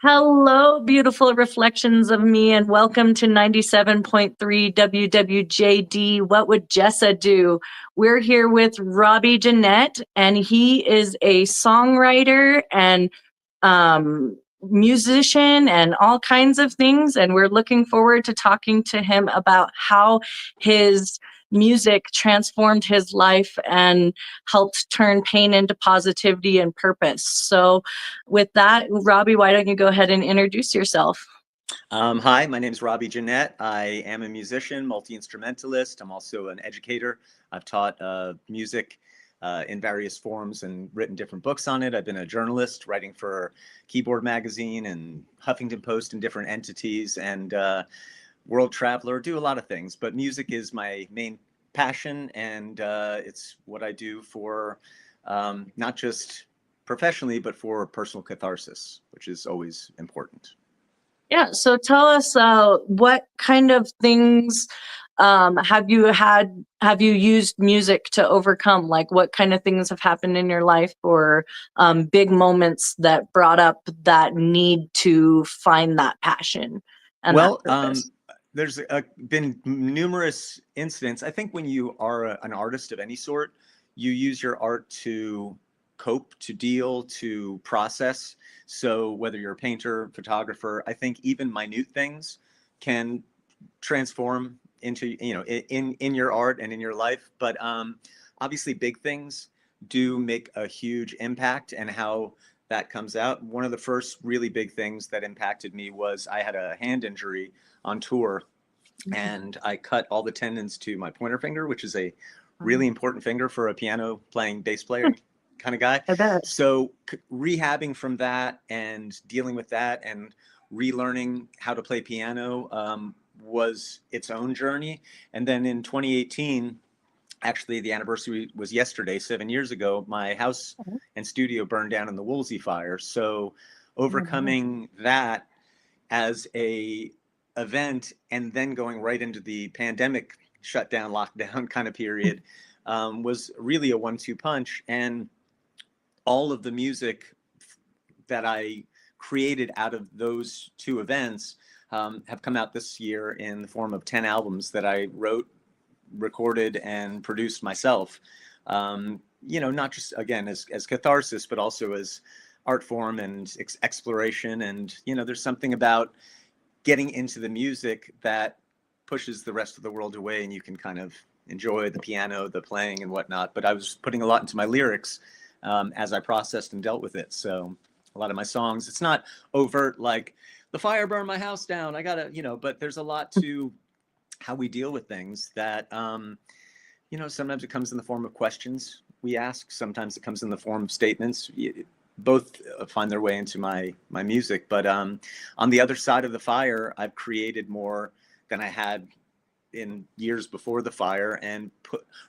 Hello, beautiful reflections of me, and welcome to 97.3 WWJD. What would Jessa do? We're here with Robbie Jeanette, and he is a songwriter and musician and all kinds of things. And we're looking forward to talking to him about how his music transformed his life and helped turn pain into positivity and purpose. So, with that, Robbie, why don't you go ahead and introduce yourself? Hi, my name is Robbie Jeanette. I am a musician, multi-instrumentalist. I'm also an educator. I've taught music in various forms and written different books on it. I've been a journalist, writing for Keyboard Magazine and Huffington Post and different entities, and world traveler, do a lot of things. But music is my main passion, and it's what I do for not just professionally, but for personal catharsis, which is always important. Yeah, so tell us what kind of things have you used music to overcome? Like what kind of things have happened in your life, or big moments that brought up that need to find that passion and that Well, purpose? there's been numerous incidents. I think when you are an artist of any sort, you use your art to cope, to deal, to process. So whether you're a painter, photographer, I think even minute things can transform into, in your art and in your life. But obviously big things do make a huge impact, and how that comes out. One of the first really big things that impacted me was I had a hand injury on tour, and I cut all the tendons to my pointer finger, which is a really important finger for a piano playing bass player kind of guy. I bet. So rehabbing from that and dealing with that and relearning how to play piano was its own journey. And then in 2018, actually the anniversary was yesterday, 7 years ago, my house and studio burned down in the Woolsey fire. So overcoming that as a event, and then going right into the pandemic shutdown, lockdown kind of period, was really a 1-2 punch. And all of the music that I created out of those two events have come out this year in the form of 10 albums that I wrote, recorded, and produced myself. Not just, again, as catharsis, but also as art form and exploration. And, there's something about getting into the music that pushes the rest of the world away, and you can kind of enjoy the piano, the playing and whatnot. But I was putting a lot into my lyrics as I processed and dealt with it. So a lot of my songs, it's not overt like the fire burned my house down, I gotta, but there's a lot to how we deal with things that, sometimes it comes in the form of questions we ask. Sometimes it comes in the form of statements. Both find their way into my music. But on the other side of the fire, I've created more than I had in years before the fire, and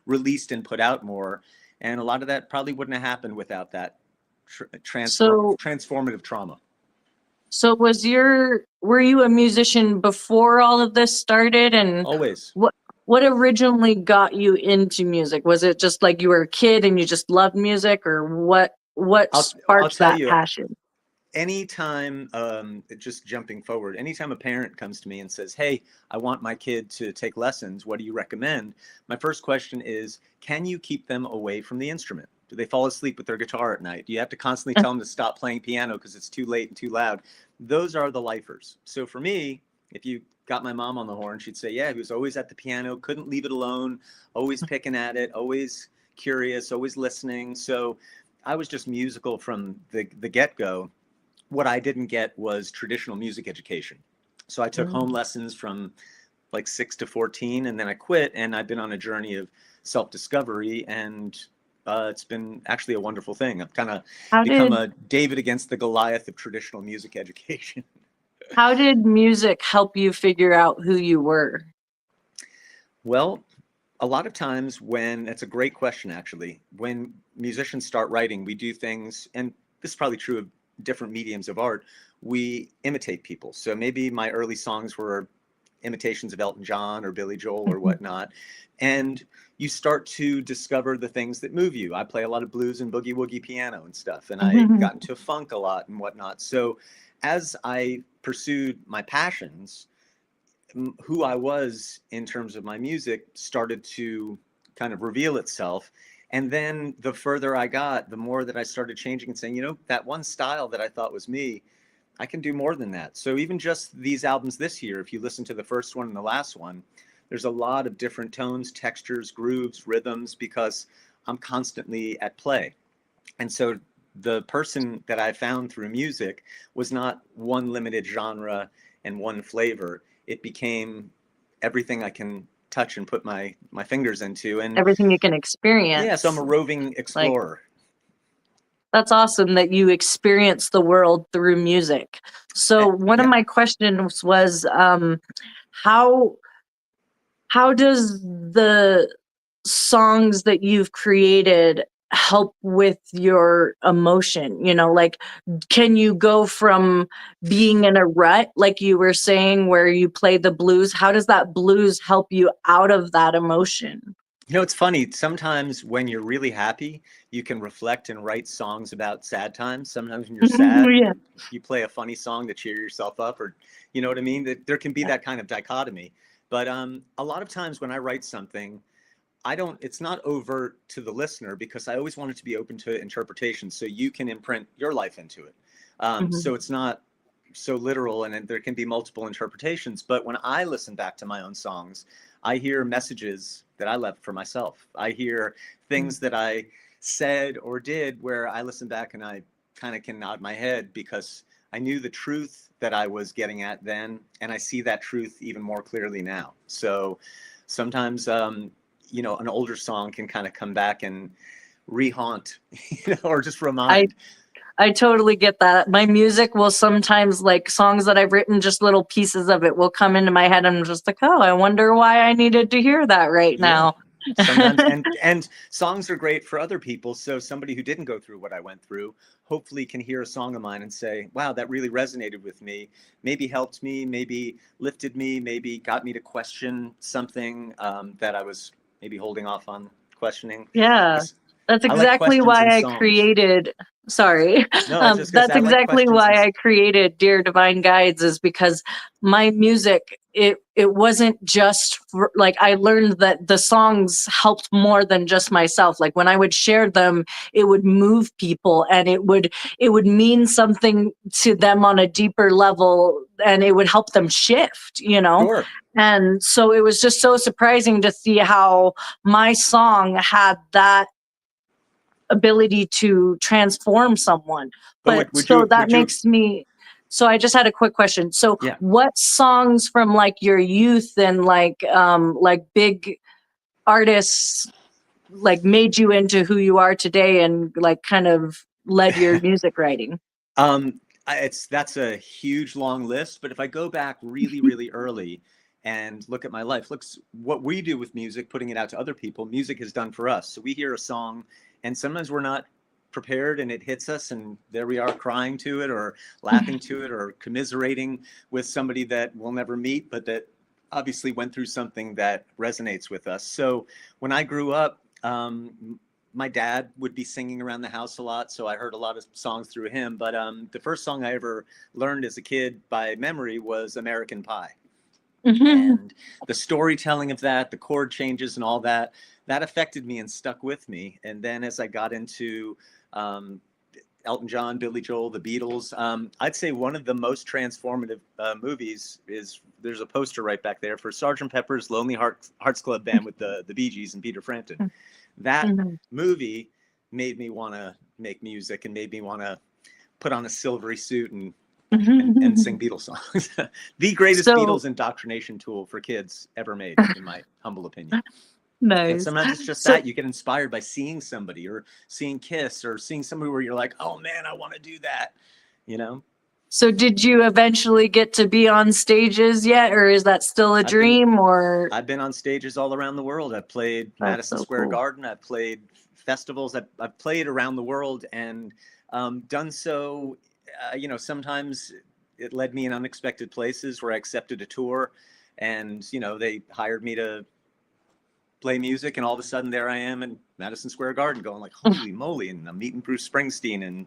released and put out more. And a lot of that probably wouldn't have happened without that So, transformative trauma. so were you a musician before all of this started, and Always. what originally got you into music? Was it just like you were a kid and you just loved music, or what I'll sparked tell that you, passion? anytime, just jumping forward, anytime a parent comes to me and says, "Hey, I want my kid to take lessons, what do you recommend?" My first question is, can you keep them away from the instrument? Do they fall asleep with their guitar at night? Do you have to constantly tell them to stop playing piano because it's too late and too loud? Those are the lifers. So for me, if you got my mom on the horn, she'd say, yeah, he was always at the piano, couldn't leave it alone, always picking at it, always curious, always listening. So I was just musical from the get-go. What I didn't get was traditional music education. So I took home lessons from like 6 to 14, and then I quit, and I've been on a journey of self-discovery, and it's been actually a wonderful thing. I've kind of How become did a David against the Goliath of traditional music education. how did music help you figure out who you were? Well, a lot of times when, that's a great question, actually. When musicians start writing, we do things, and this is probably true of different mediums of art, we imitate people. So maybe my early songs were imitations of Elton John or Billy Joel or whatnot. And you start to discover the things that move you. I play a lot of blues and boogie woogie piano and stuff, and I got into funk a lot and whatnot. So as I pursued my passions, who I was in terms of my music started to kind of reveal itself. And then the further I got, the more that I started changing and saying, you know, that one style that I thought was me, I can do more than that. So even just these albums this year, if you listen to the first one and the last one, there's a lot of different tones, textures, grooves, rhythms, because I'm constantly at play. And so the person that I found through music was not one limited genre and one flavor. It became everything I can touch and put my fingers into, and everything you can experience. yeah, so I'm a roving explorer. That's awesome that you experience the world through music. So one of my questions was, how does the songs that you've created help with your emotion? You know, like, can you go from being in a rut, like you were saying, where you play the blues? How does that blues help you out of that emotion? You know, it's funny. Sometimes when you're really happy, you can reflect and write songs about sad times. Sometimes when you're sad, Yeah. you play a funny song to cheer yourself up, or you know what I mean? That there can be that kind of dichotomy. But a lot of times when I write something, it's not overt to the listener, because I always want it to be open to interpretation, so you can imprint your life into it. So it's not so literal, and there can be multiple interpretations. But when I listen back to my own songs, I hear messages that I left for myself. I hear things that I said or did where I listen back and I kind of can nod my head, because I knew the truth that I was getting at then, and I see that truth even more clearly now. So sometimes, you know, an older song can kind of come back and rehaunt, you know, or just remind. I totally get that. My music will sometimes, like songs that I've written, just little pieces of it will come into my head. I'm just like, oh, I wonder why I needed to hear that right now. Sometimes, and songs are great for other people. So somebody who didn't go through what I went through hopefully can hear a song of mine and say, wow, that really resonated with me. Maybe helped me, maybe lifted me, maybe got me to question something that I was maybe holding off on questioning. Yeah, that's I like exactly questions in why I songs. created. Sorry. No, I was just gonna That's say, I like exactly questions why I created Dear Divine Guides, is because my music, it wasn't just like, I learned that the songs helped more than just myself. Like when I would share them, it would move people, and it would mean something to them on a deeper level, and it would help them shift, you know? Sure. And so it was just so surprising to see how my song had that ability to transform someone. But so that makes me, so I just had a quick question. So Yeah. what songs from like your youth and like big artists like made you into who you are today, and like kind of led your music writing? That's a huge long list, but if I go back really, really early and look at my life, looks what we do with music, putting it out to other people, music has done for us. So we hear a song, and sometimes we're not prepared, and it hits us, and there we are crying to it, or laughing to it, or commiserating with somebody that we'll never meet, but that obviously went through something that resonates with us. So when I grew up, my dad would be singing around the house a lot, so I heard a lot of songs through him. But the first song I ever learned as a kid by memory was American Pie. And the storytelling of that, the chord changes and all that, that affected me and stuck with me. And then as I got into Elton John, Billy Joel, the Beatles, I'd say one of the most transformative movies is, there's a poster right back there for Sgt. Pepper's Lonely Hearts Club Band with the Bee Gees and Peter Frampton. That movie made me want to make music and made me want to put on a silvery suit and sing Beatles songs. The greatest Beatles indoctrination tool for kids ever made, in my humble opinion. Nice. And sometimes it's just that you get inspired by seeing somebody, or seeing Kiss, or seeing somebody where you're like, oh man, I want to do that, you know? So did you eventually get to be on stages yet, or is that still a dream? Or I've been on stages all around the world. I've played Madison Square Garden. I've played festivals. I've played around the world, and done so, you know, sometimes it led me in unexpected places where I accepted a tour And, they hired me to play music, and all of a sudden there I am in Madison Square Garden going like, holy moly, and I'm meeting Bruce Springsteen. And,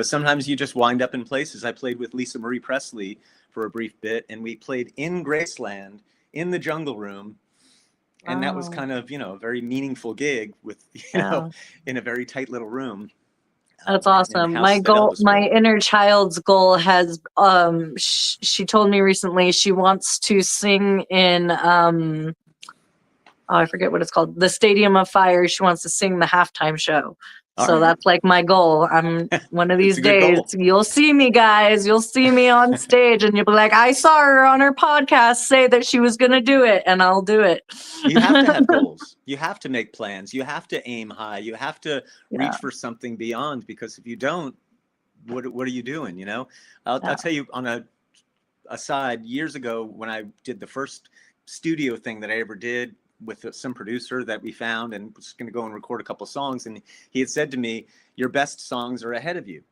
sometimes you just wind up in places. I played with Lisa Marie Presley for a brief bit, and we played in Graceland in the Jungle Room. And that was kind of, a very meaningful gig with, in a very tight little room. That's awesome. My goal, my inner child's goal has, she told me recently she wants to sing in, I forget what it's called, the Stadium of Fire. She wants to sing the halftime show. So that's like my goal. I'm one of these days, you'll see me, guys. You'll see me on stage and you'll be like, I saw her on her podcast say that she was going to do it, and I'll do it. You have to have goals. You have to make plans. You have to aim high. You have to reach for something beyond, because if you don't, what are you doing? I'll tell you on a aside, years ago when I did the first studio thing that I ever did with some producer that we found, and was going to go and record a couple songs, and he had said to me, your best songs are ahead of you.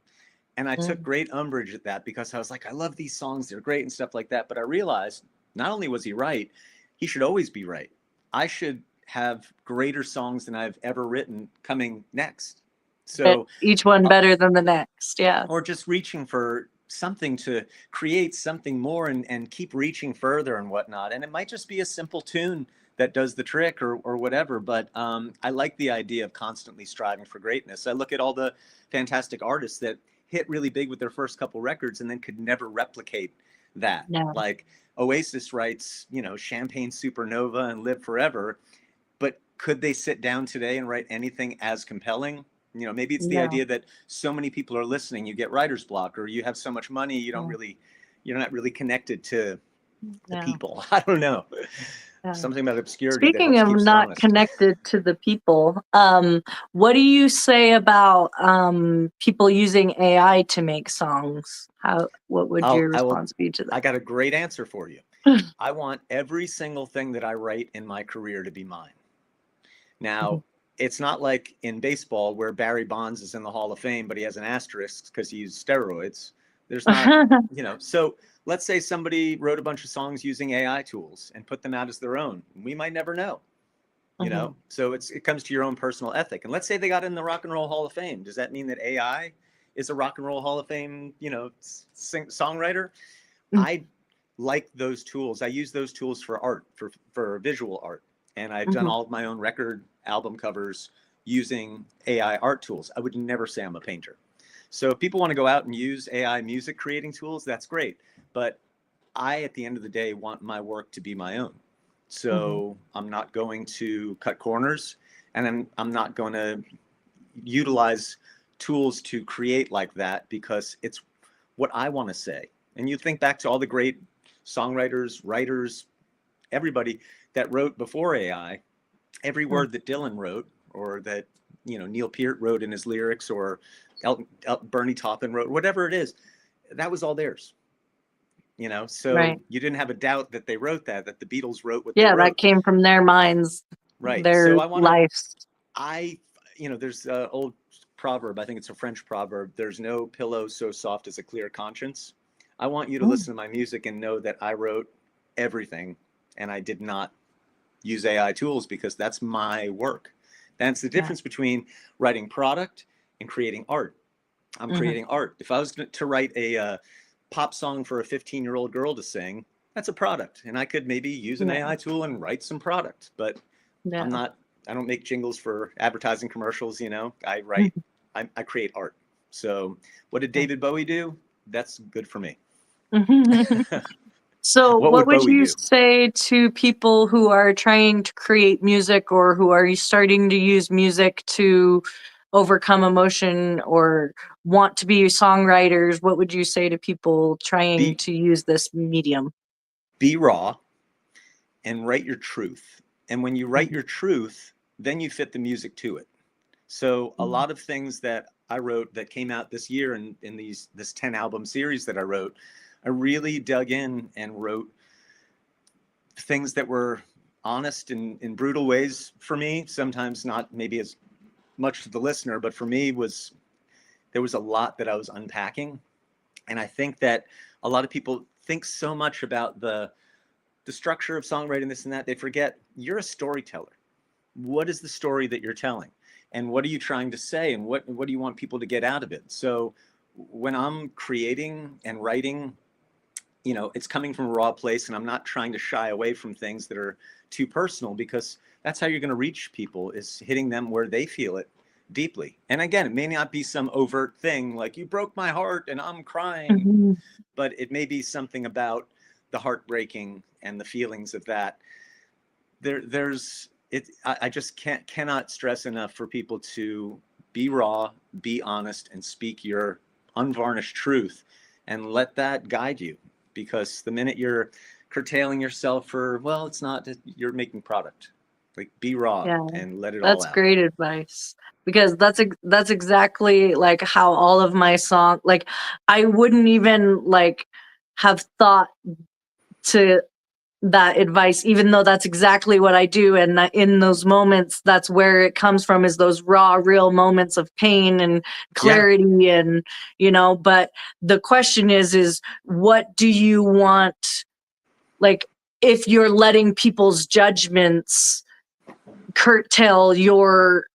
And I took great umbrage at that, because I was like, I love these songs, they're great and stuff like that. But I realized not only was he right, he should always be right. I should have greater songs than I've ever written coming next. So each one better than the next. Yeah. Or just reaching for something to create something more, and keep reaching further and whatnot. And it might just be a simple tune that does the trick, or whatever. But I like the idea of constantly striving for greatness. I look at all the fantastic artists that hit really big with their first couple records and then could never replicate that. Yeah. Like Oasis writes, Champagne Supernova and Live Forever. But could they sit down today and write anything as compelling? Maybe it's the idea that so many people are listening, you get writer's block, or you have so much money, you're not really connected to the people. I don't know. Something about obscurity. Speaking of not connected to the people, what do you say about people using AI to make songs? What would your response be to that? I got a great answer for you. I want every single thing that I write in my career to be mine. Now, it's not like in baseball where Barry Bonds is in the Hall of Fame, but he has an asterisk because he used steroids. There's not, so let's say somebody wrote a bunch of songs using AI tools and put them out as their own. We might never know, so it comes to your own personal ethic. And let's say they got in the Rock and Roll Hall of Fame. Does that mean that AI is a Rock and Roll Hall of Fame, songwriter? I like those tools. I use those tools for art, for visual art. And I've done all of my own record album covers using AI art tools. I would never say I'm a painter. So if people want to go out and use AI music creating tools, that's great. But I, at the end of the day, want my work to be my own. So I'm not going to cut corners, and I'm not going to utilize tools to create like that, because it's what I want to say. And you think back to all the great songwriters, writers, everybody that wrote before AI, every word that Dylan wrote, or that Neil Peart wrote in his lyrics, or Bernie Taupin wrote, whatever it is, that was all theirs. So you didn't have a doubt that they wrote that the Beatles wrote what they wrote. That came from their minds, their lives. There's an old proverb, I think it's a French proverb, there's no pillow so soft as a clear conscience. I want you to listen to my music and know that I wrote everything, and I did not use AI tools, because that's my work. That's the difference between writing product and creating art. I'm creating art. If I was to write a pop song for a 15-year-old girl to sing, that's a product. And I could maybe use an AI tool and write some product. But I don't make jingles for advertising commercials, I write, I create art. So what did David Bowie do? That's good for me. So what would you say to people who are trying to create music, or who are starting to use music to overcome emotion or want to be songwriters? What would you say to people trying to use this medium? Be raw and write your truth. And when you write your truth, then you fit the music to it. So a lot of things that I wrote that came out this year in this 10 album series that I wrote, I really dug in and wrote things that were honest in brutal ways for me. Sometimes not maybe as much to the listener, but for me there was a lot that I was unpacking. And I think that a lot of people think so much about the the structure of songwriting, this and that, they forget you're a storyteller. What is the story that you're telling? And what are you trying to say? And what do you want people to get out of it? So when I'm creating and writing, it's coming from a raw place, and I'm not trying to shy away from things that are too personal, because that's how you're going to reach people, is hitting them where they feel it deeply. And again, it may not be some overt thing like you broke my heart and I'm crying, Mm-hmm. but it may be something about the heartbreaking and the feelings of that. There's it. I just cannot stress enough for people to be raw, be honest, and speak your unvarnished truth, and let that guide you. Because the minute you're curtailing yourself for, well, it's not, you're making product. Like, be raw Yeah, and let it all that's out. great advice, because that's exactly like how all of my song, like I wouldn't even like have thought to that advice, even though that's exactly what I do. And that in those moments, that's where it comes from, is those raw, real moments of pain and Yeah, clarity. And, but the question is what do you want? Like, if you're letting people's judgments curtail your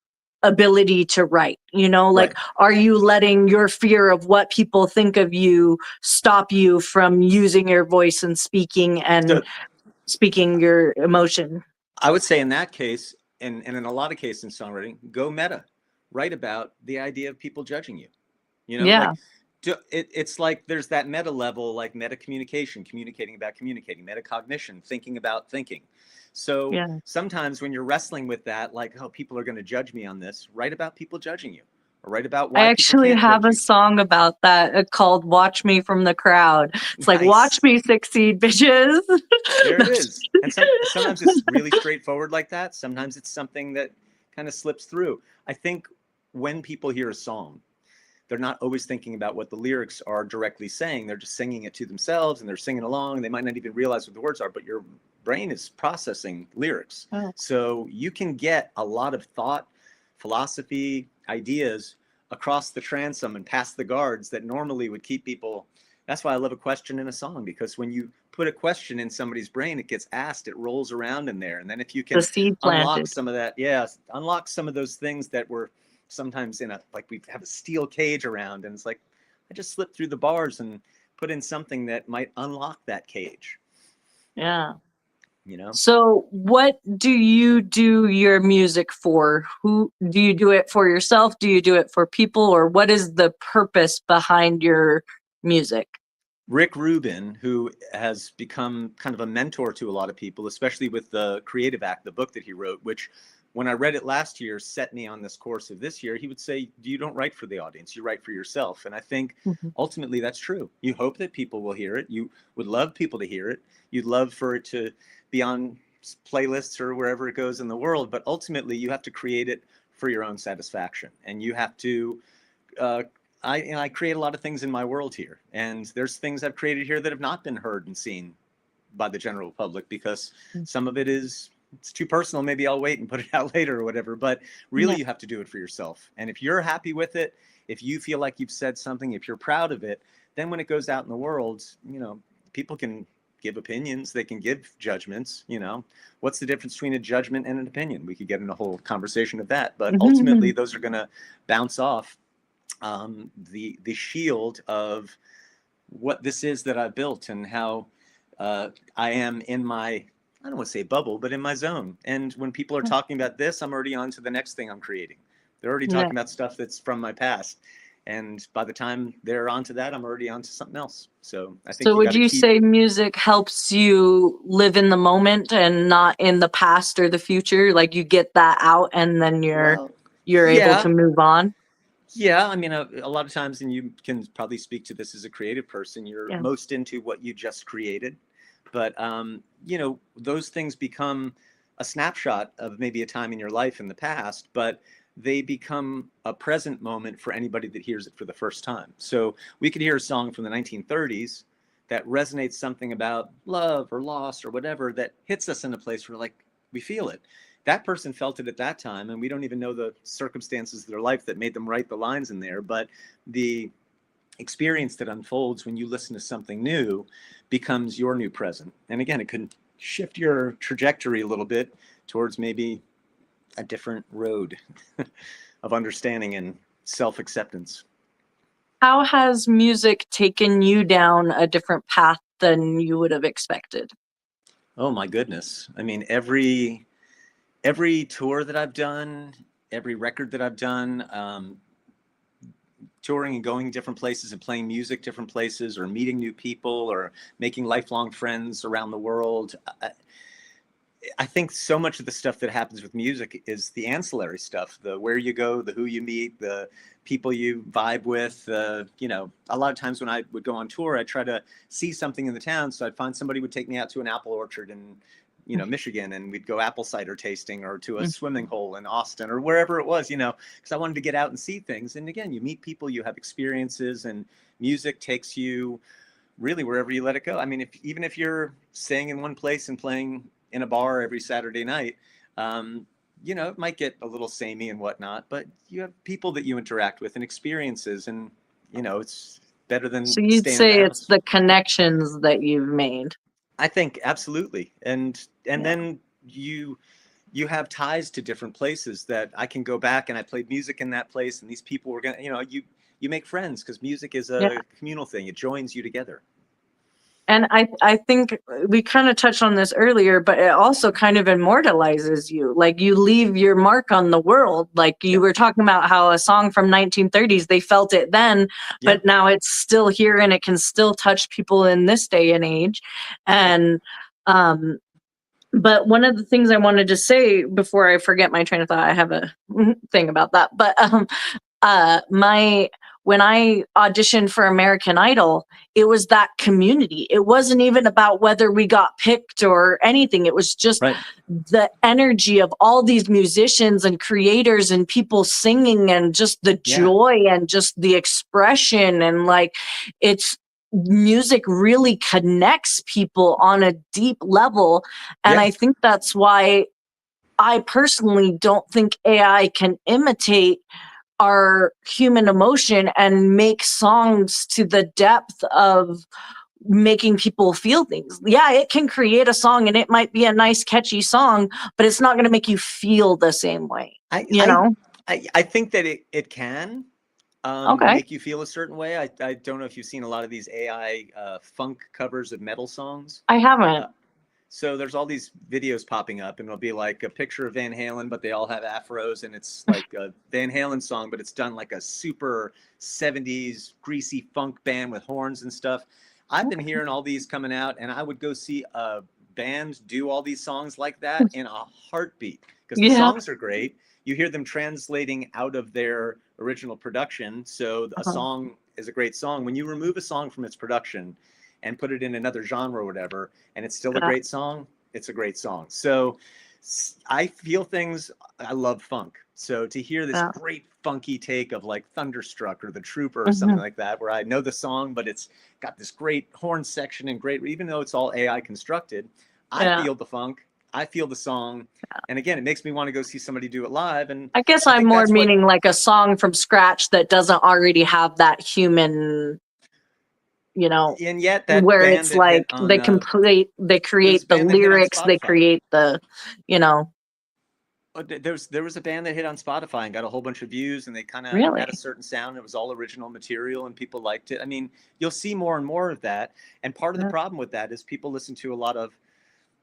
ability to write, like, right. are you letting your fear of what people think of you stop you from using your voice and So speaking your emotion? I would say in that case, and in a lot of cases in songwriting, go meta. Write about the idea of people judging you. Yeah. Like, it's like there's that meta level, like meta communication, communicating about communicating, metacognition, thinking about thinking. So Yeah. sometimes when you're wrestling with that, like, oh, people are going to judge me on this, write about people judging you, or write about I why people actually can't have judge a you. song about that called Watch Me from the Crowd. It's like, watch Nice. me succeed, bitches. There it That's- is. And sometimes it's really straightforward like that. Sometimes it's something that kind of slips through. I think when people hear a song, they're not always thinking about what the lyrics are directly saying. They're just singing it to themselves, and they're singing along, and they might not even realize what the words are, but your brain is processing lyrics. Oh, So you can get a lot of thought, philosophy, ideas across the transom and past the guards that normally would keep people. That's why I love a question in a song, because when you put a question in somebody's brain, it gets asked, it rolls around in there. And then if you the can seed unlock planted. some of that, yeah, unlock some of those things that were sometimes in a, like, we have a steel cage around, and it's like, I just slipped through the bars and put in something that might unlock that cage, Yeah. you know? So, what do you do your music for? Who do you do it for yourself? Do you do it for people, or what is the purpose behind your music? Rick Rubin, who has become kind of a mentor to a lot of people, especially with the Creative Act, the book that he wrote, which when I read it last year set me on this course of this year. He would say, you don't write for the audience, you write for yourself. And I think Mhm. ultimately that's true. You hope that people will hear it. You would love people to hear it. You'd love for it to be on playlists or wherever it goes in the world. But ultimately, you have to create it for your own satisfaction. And you have to uh, I create a lot of things in my world here, and there's things I've created here that have not been heard and seen by the general public, because some of it's too personal. Maybe I'll wait and put it out later or whatever. But really, Yeah. you have to do it for yourself. And if you're happy with it, if you feel like you've said something, if you're proud of it, then when it goes out in the world, people can give opinions, they can give judgments. What's the difference between a judgment and an opinion? We could get in a whole conversation of that, but ultimately those are going to bounce off the shield of what this is that I built, and how I am in my, I don't want to say bubble, but in my zone. And when people are talking about this, I'm already on to the next thing I'm creating. They're already Yeah. talking about stuff that's from my past. And by the time they're onto that, I'm already onto something else. So I think So, you would got to you keep. say music helps you live in the moment and not in the past or the future? Like, you get that out, and then Well, you're able to yeah. move on. Yeah, I mean, a lot of times, and you can probably speak to this as a creative person, you're Yeah. most into what you just created. But, those things become a snapshot of maybe a time in your life in the past, but they become a present moment for anybody that hears it for the first time. So we could hear a song from the 1930s that resonates something about love or loss or whatever, that hits us in a place where, like, we feel it. That person felt it at that time, and we don't even know the circumstances of their life that made them write the lines in there. But the experience that unfolds when you listen to something new becomes your new present. And again, it could shift your trajectory a little bit towards maybe a different road of understanding and self-acceptance. How has music taken you down a different path than you would have expected? Oh my goodness. I mean, every tour that I've done, every record that I've done, touring and going different places and playing music different places, or meeting new people, or making lifelong friends around the world. I think so much of the stuff that happens with music is the ancillary stuff, the where you go, the who you meet, the people you vibe with. You know, a lot of times when I would go on tour, I'd try to see something in the town. So I'd find somebody would take me out to an apple orchard in, you know, Michigan, and we'd go apple cider tasting, or to a swimming hole in Austin, or wherever it was, you know, because I wanted to get out and see things. And again, you meet people, you have experiences, and music takes you really wherever you let it go. I mean, even if you're staying in one place and playing in a bar every Saturday night, you know, it might get a little samey and whatnot, but you have people that you interact with and experiences, and, you know, it's better than So you'd staying in the say it's house. the connections that you've made. I think absolutely. And then you have ties to different places that I can go back, and I played music in that place, and these people were gonna, you know, you make friends, because music is a communal thing. It joins you together. And I think we kind of touched on this earlier, but it also kind of immortalizes you. Like, you leave your mark on the world. Like, you were talking about how a song from 1930s, they felt it then, but now it's still here, and it can still touch people in this day and age. And but one of the things I wanted to say before I forget my train of thought, I have a thing about that. But when I auditioned for American Idol, it was that community. It wasn't even about whether we got picked or anything. It was just the energy of all these musicians and creators and people singing, and just the joy and just the expression. And like, music really connects people on a deep level. And I think that's why I personally don't think AI can imitate our human emotion and make songs to the depth of making people feel things. Yeah, it can create a song, and it might be a nice, catchy song, but it's not going to make you feel the same way. I think that it can make you feel a certain way. I don't know if you've seen a lot of these AI funk covers of metal songs. I haven't. So there's all these videos popping up, and it'll be like a picture of Van Halen, but they all have afros, and it's like a Van Halen song, but it's done like a super 70s greasy funk band with horns and stuff. I've been hearing all these coming out, and I would go see a band do all these songs like that in a heartbeat, because the songs are great. You hear them translating out of their original production. So a song is a great song. When you remove a song from its production and put it in another genre or whatever, and it's still a great song, it's a great song. So I feel things. I love funk. So to hear this great funky take of like Thunderstruck or The Trooper or something like that, where I know the song, but it's got this great horn section and great, even though it's all AI constructed, I feel the funk. I feel the song. And again, it makes me want to go see somebody do it live. And I guess I'm more meaning like a song from scratch that doesn't already have that human, you know, and yet that where it's like they create the lyrics, they create the, you know. There was a band that hit on Spotify and got a whole bunch of views, and they kind of had a certain sound. It was all original material, and people liked it. I mean, you'll see more and more of that. And part of the problem with that is people listen to a lot of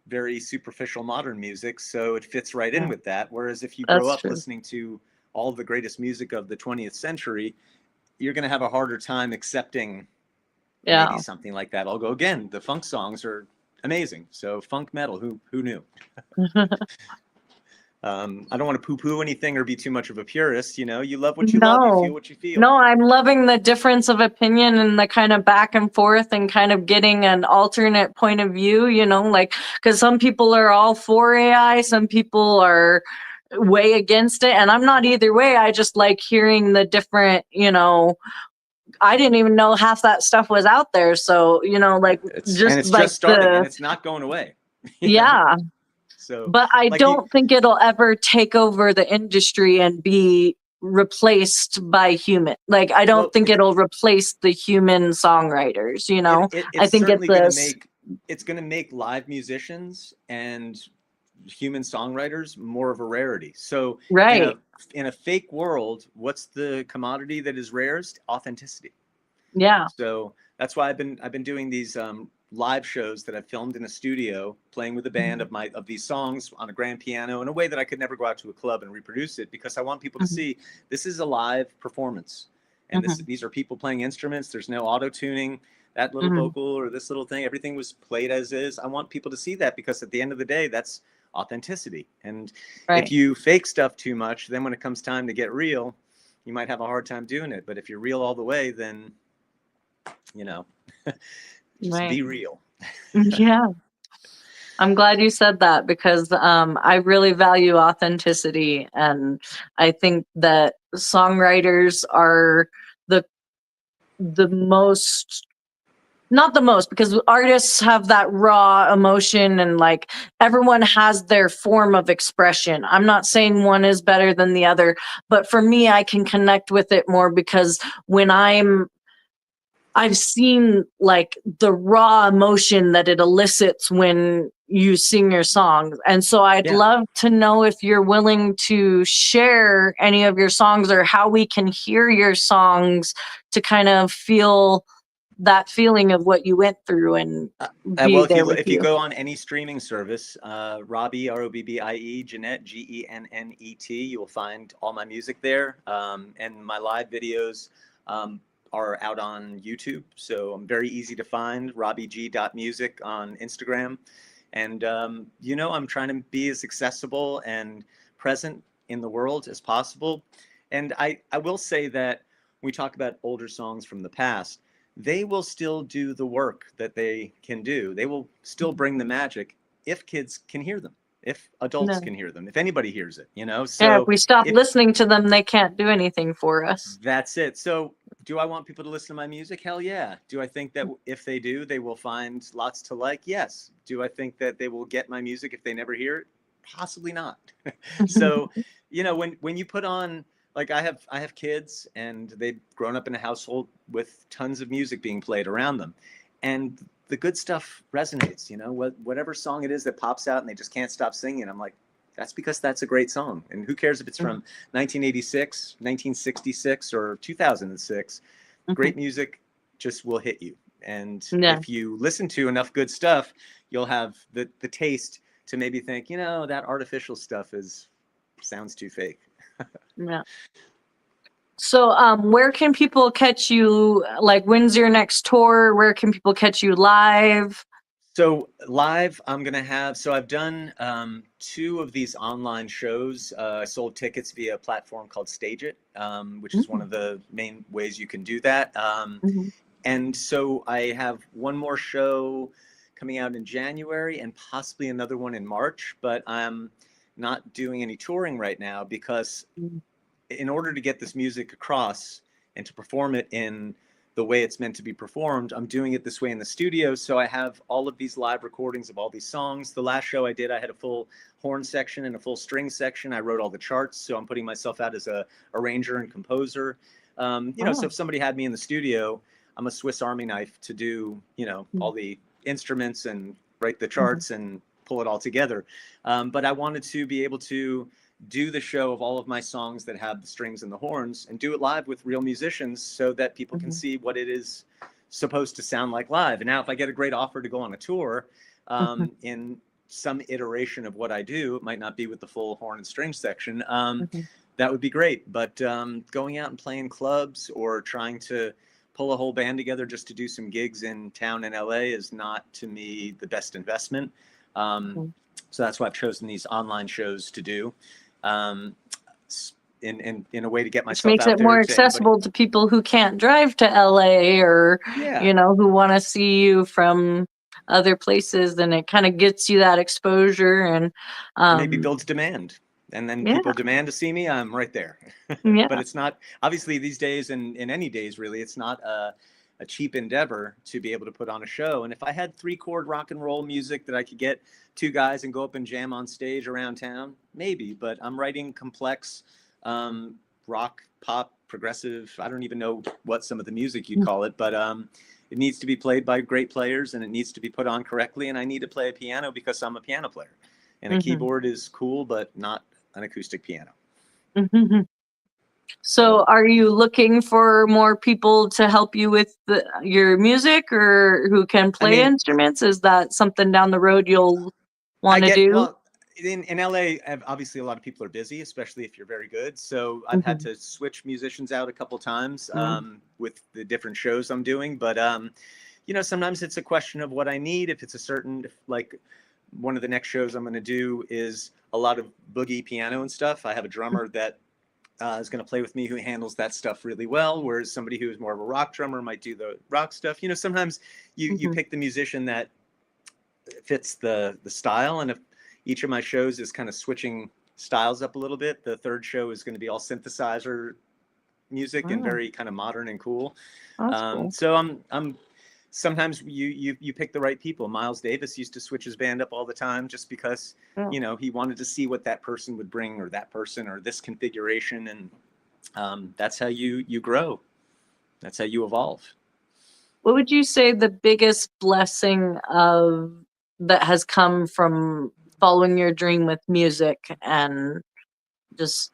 very superficial modern music, so it fits right in with that. Whereas if you grow up listening to all the greatest music of the 20th century, you're going to have a harder time accepting maybe something like that. I'll go again. The funk songs are amazing. So funk metal, who knew? I don't want to poo-poo anything or be too much of a purist. You know, you love what you love, you feel what you feel. No, I'm loving the difference of opinion and the kind of back and forth and kind of getting an alternate point of view, you know, like, because some people are all for AI, some people are way against it, and I'm not either way. I just like hearing the different, you know, I didn't even know half that stuff was out there. So, you know, like, it's just starting, and it's not going away. Yeah. So, but I don't think it'll ever take over the industry and be replaced by human. Like, I don't think it'll replace the human songwriters, you know. It's I think certainly going to make it's going to make live musicians and human songwriters more of a rarity. So Right. in a fake world, what's the commodity that is rarest? Authenticity. Yeah. So that's why I've been doing these live shows that I've filmed in a studio, playing with a band Mhm. of these songs on a grand piano in a way that I could never go out to a club and reproduce it, because I want people to Mhm. see this is a live performance, and Mhm. these are people playing instruments. There's no auto tuning. That little Mhm. vocal or this little thing, everything was played as is. I want people to see that, because at the end of the day, that's authenticity. And if Right. you fake stuff too much, then when it comes time to get real, you might have a hard time doing it. But if you're real all the way, then you know, just Right. be real. Yeah. I'm glad you said that because I really value authenticity, and I think that songwriters are the the most, not the most, because artists have that raw emotion and like everyone has their form of expression. I'm not saying one is better than the other, but for me I can connect with it more because when I've seen like the raw emotion that it elicits when you sing your songs. And so I'd Yeah. love to know if you're willing to share any of your songs or how we can hear your songs to kind of feel that feeling of what you went through and Well, be there with if you you. go on any streaming service, Robbie, Robbie, Jeanette, Gennet, you will find all my music there. And my live videos are out on YouTube, so I'm very easy to find. RobbieG.music on Instagram, and I'm trying to be as accessible and present in the world as possible. And I will say that when we talk about older songs from the past, they will still do the work that they can do. They will still bring the magic if kids can hear them, if adults No. can hear them, if anybody hears it, Yeah, if So we stop if listening to them, they can't do anything for us. that's it. So do I want people to listen to my music? Hell yeah. Do I think that if they do, they will find lots to like? Yes. Do I think that they will get my music if they never hear it? Possibly not. So, when you put on, like, I have kids, and they've grown up in a household with tons of music being played around them. And the good stuff resonates, whatever song it is that pops out and they just can't stop singing. I'm like, that's because that's a great song. And who cares if it's from 1986, 1966, or 2006? Great music just will hit you. And Yeah. if you listen to enough good stuff, you'll have the taste to maybe think, that artificial stuff sounds too fake. Yeah. So, where can people catch you? Like, when's your next tour? Where can people catch you live? So live, I'm gonna have. So I've done two of these online shows. I sold tickets via a platform called Stage It, which is one Mhm. of the main ways you can do that. Mhm. And so I have one more show coming out in January and possibly another one in March. But I'm not doing any touring right now, because Mhm. in order to get this music across and to perform it in the way it's meant to be performed, I'm doing it this way in the studio. So I have all of these live recordings of all these songs. The last show I did, I had a full horn section and a full string section. I wrote all the charts, so I'm putting myself out as a arranger and composer. So Oh. if somebody had me in the studio, I'm a Swiss Army knife to do, all the instruments and write the Mhm. charts and pull it all together. But I wanted to be able to do the show of all of my songs that have the strings and the horns, and do it live with real musicians, so that people can Mhm. see what it is supposed to sound like live. And now, if I get a great offer to go on a tour, Mhm. in some iteration of what I do, it might not be with the full horn and string section. Mhm. That would be great. But going out and playing clubs, or trying to pull a whole band together just to do some gigs in town in LA, is not, to me, the best investment. Um, Mhm. so that's why I've chosen these online shows to do, um, in a way to get Which myself makes out it there more to anybody. accessible to people who can't drive to LA or, Yeah, who want to see you from other places. And it kind of gets you that exposure. And and maybe um, builds demand. And then yeah, people demand to see me, I'm right there. But yeah. it's not, obviously, these days, and in any days really, it's not a cheap endeavor to be able to put on a show. And if I had 3-chord rock and roll music that I could get two guys and go up and jam on stage around town, maybe. But I'm writing complex, rock, pop, progressive, I don't even know what some of the music you'd call it, but it needs to be played by great players, and it needs to be put on correctly. And I need to play a piano because I'm a piano player, and a Mm-hmm. keyboard is cool, but not an acoustic piano. Mm-hmm. So are you looking for more people to help you with your music, or who can I play mean, instruments? Is that something down the road you'll want to do? well, in LA, obviously a lot of people are busy, especially if you're very good. So I've had Mm-hmm. to switch musicians out a couple times Mm-hmm. with the different shows I'm doing. But you know, sometimes it's a question of what I need. If it's a certain, like one of the next shows I'm going to do is a lot of boogie piano and stuff. I have a drummer that is going to play with me who handles that stuff really well, whereas somebody who is more of a rock drummer might do the rock stuff. You know, sometimes you Mm-hmm. pick the musician that fits the style, and if each of my shows is kind of switching styles up a little bit, the third show is going to be all synthesizer music and Oh, very kind of modern and cool. that's cool. So I'm sometimes you pick the right people. Miles Davis used to switch his band up all the time just because, Yeah. you know, he wanted to see what that person would bring, or that person, or this configuration, and that's how you grow. That's how you evolve. What would you say the biggest blessing of that has come from following your dream with music and just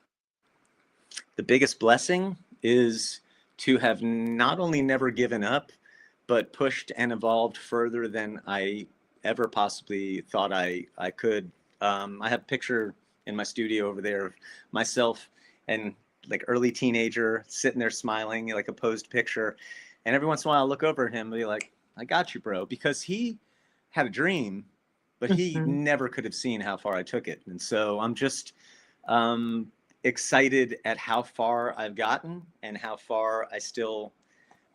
The biggest blessing is to have not only never given up, but pushed and evolved further than I ever possibly thought I could. I have a picture in my studio over there of myself and like early teenager sitting there smiling, like a posed picture. And every once in a while, I'll look over at him and be like, I got you, bro, because he had a dream, but he Mhm. never could have seen how far I took it. And so I'm just um, excited at how far I've gotten and how far I still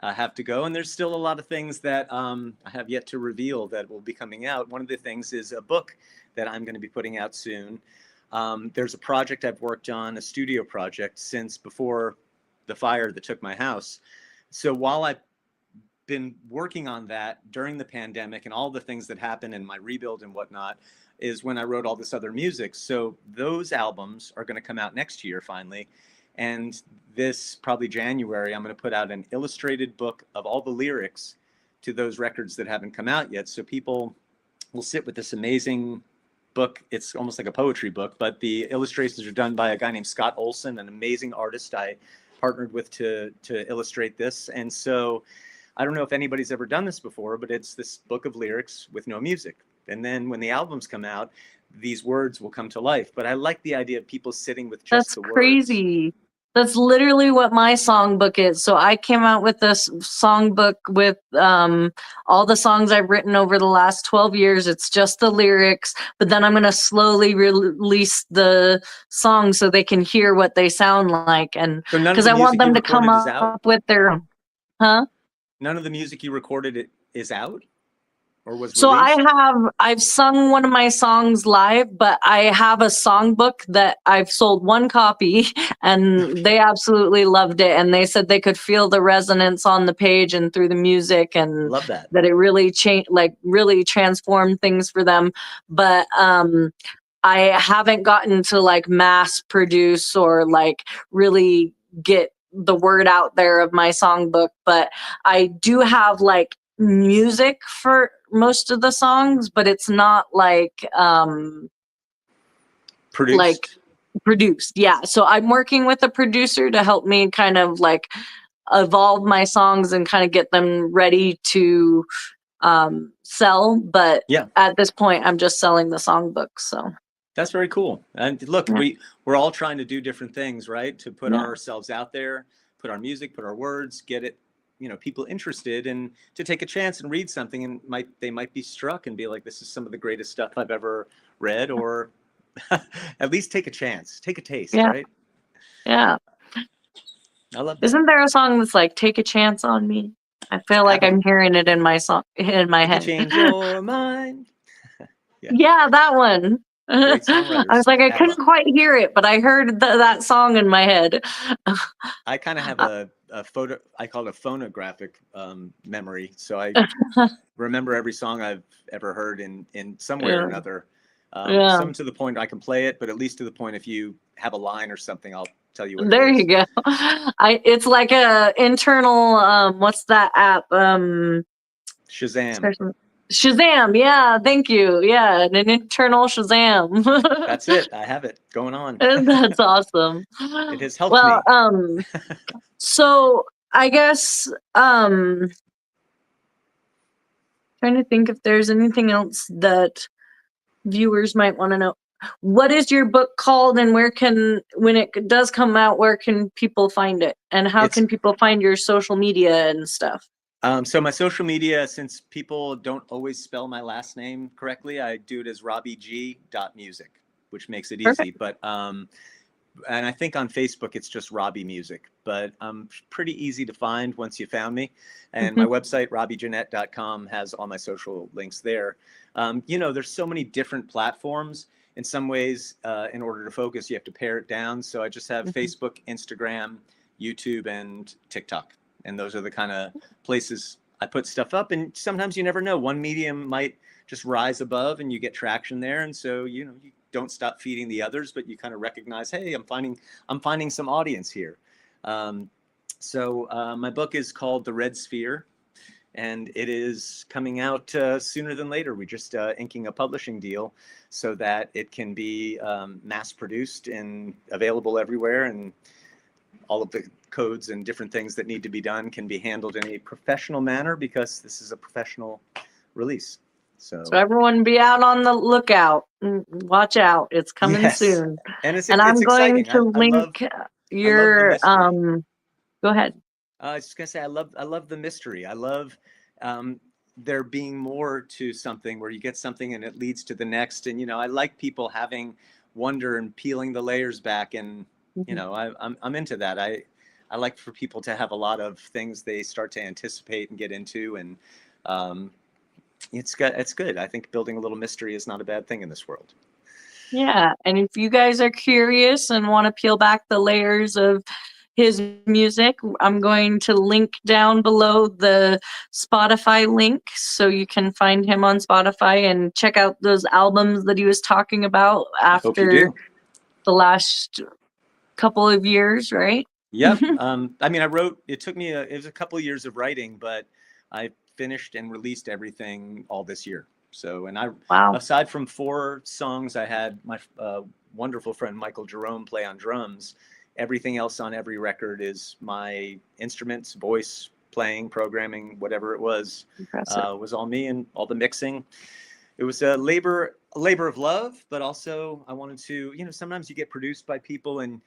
have to go. And there's still a lot of things that I have yet to reveal that will be coming out. One of the things is a book that I'm going to be putting out soon. There's a project I've worked on, a studio project, since before the fire that took my house. So while I've been working on that during the pandemic and all the things that happened in my rebuild and whatnot, is when I wrote all this other music. So those albums are going to come out next year finally. And this probably January, I'm going to put out an illustrated book of all the lyrics to those records that haven't come out yet. So people will sit with this amazing book. It's almost like a poetry book, but the illustrations are done by a guy named Scott Olson, an amazing artist I partnered with to illustrate this. And so I don't know if anybody's ever done this before, but it's this book of lyrics with no music. And then when the albums come out, these words will come to life. But I like the idea of people sitting with just That's the words. crazy. That's literally what my songbook is. So I came out with this songbook with all the songs I've written over the last 12 years. It's just the lyrics, but then I'm going to slowly release the songs so they can hear what they sound like. And So none of because the I want music you them to come recorded is out? up with their, huh? None of the music you recorded is out or was So released? I've sung one of my songs live, but I have a songbook that I've sold one copy and Okay. they absolutely loved it. And they said they could feel the resonance on the page and through the music, and Love that. that it really changed, like really transformed things for them. But I haven't gotten to like mass produce or like really get the word out there of my songbook, but I do have like music for most of the songs, but it's not like Produced? produced. Yeah. So I'm working with a producer to help me kind of like evolve my songs and kind of get them ready to sell. But Yeah. at this point I'm just selling the songbook. So That's very cool. And look, yeah. we're all trying to do different things, right? To put Yeah. ourselves out there, put our music, put our words, get it, you know, people interested, and to take a chance and read something, and they might be struck and be like, this is some of the greatest stuff I've ever read, or at least take a chance, take a taste, Yeah. right? Yeah. I love that. Isn't there a song that's like "Take a Chance on Me"? I feel like Abbott, I'm hearing it in my song in my if you head. change your mind. Yeah, Yeah, that one. great I was songwriters. like, I couldn't ABBA. quite hear it, but I heard that song in my head. I kind of have a photo, I call it a phonographic memory. So I remember every song I've ever heard in some way or Yeah, another. yeah, Some to the point I can play it, but at least to the point if you have a line or something, I'll tell you what it There is. you go. It's like a internal, what's that app? Shazam. Shazam. Yeah, thank you. Yeah, an internal Shazam. That's it. I have it going on. That's awesome. It has helped Well, me. so I guess trying to think if there's anything else that viewers might want to know. What is your book called, and when it does come out, where can people find it, and how It's can people find your social media and stuff? so my social media, since people don't always spell my last name correctly, I do it as RobbieG.music, which makes it easy. Perfect. But and I think on Facebook it's just Robbie Music, but pretty easy to find once you found me. And my website, RobbieJeanette.com, has all my social links there. There's so many different platforms. In some ways, in order to focus, you have to pare it down. So I just have Facebook, Instagram, YouTube, and TikTok. And those are the kind of places I put stuff up. And sometimes you never know. One medium might just rise above and you get traction there. And so, you don't stop feeding the others, but you kind of recognize, hey, I'm finding some audience here. So my book is called The Red Sphere, and it is coming out sooner than later. We're just inking a publishing deal so that it can be mass produced and available everywhere, and all of the codes and different things that need to be done can be handled in a professional manner, because this is a professional release. So everyone be out on the lookout. Watch out. It's coming yes, soon. and it's I'm going exciting. to I love link the your mystery. go ahead. I was just gonna say, I love the mystery. I love there being more to something, where you get something and it leads to the next. And I like people having wonder and peeling the layers back. And I'm into that. I like for people to have a lot of things they start to anticipate and get into, and it's good. I think building a little mystery is not a bad thing in this world. Yeah, and if you guys are curious and want to peel back the layers of his music, I'm going to link down below the Spotify link so you can find him on Spotify and check out those albums that he was talking about I hope you after do. the last couple of years, right? Yep. It took me it was a couple of years of writing, but I finished and released everything all this year. So, and Wow. aside from 4 songs, I had my wonderful friend Michael Jerome play on drums. Everything else on every record is my instruments, voice, playing, programming, whatever it was all me, and all the mixing. It was a labor of love, but also I wanted to, sometimes you get produced by people, and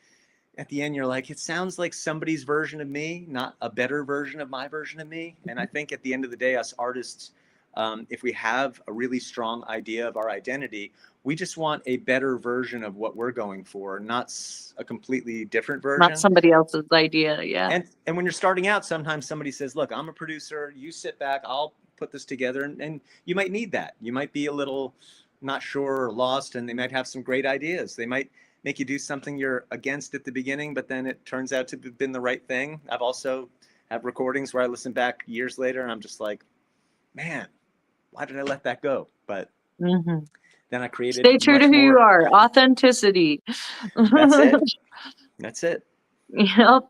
at the end you're like, it sounds like somebody's version of me, not a better version of my version of me. And I think at the end of the day, us artists, if we have a really strong idea of our identity, we just want a better version of what we're going for, not a completely different version. Not somebody else's idea. Yeah. And when you're starting out, sometimes somebody says, look, I'm a producer, you sit back, I'll put this together. And you might need that. You might be a little not sure or lost, and they might have some great ideas. They might make you do something you're against at the beginning, but then it turns out to have been the right thing. I've also had recordings where I listen back years later and I'm just like, man, why did I let that go? But then I created. Stay true to who you are. Authenticity. That's it. That's it. Yep.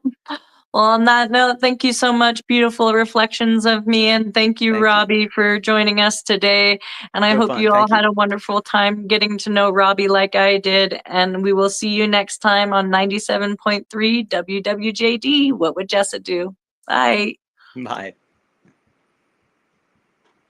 Well, on that note, thank you so much. Beautiful reflections of me. And thank you, Robbie, for joining us today. And I hope you all had a wonderful time getting to know Robbie like I did. And we will see you next time on 97.3 WWJD. What would Jessa do? Bye. Bye.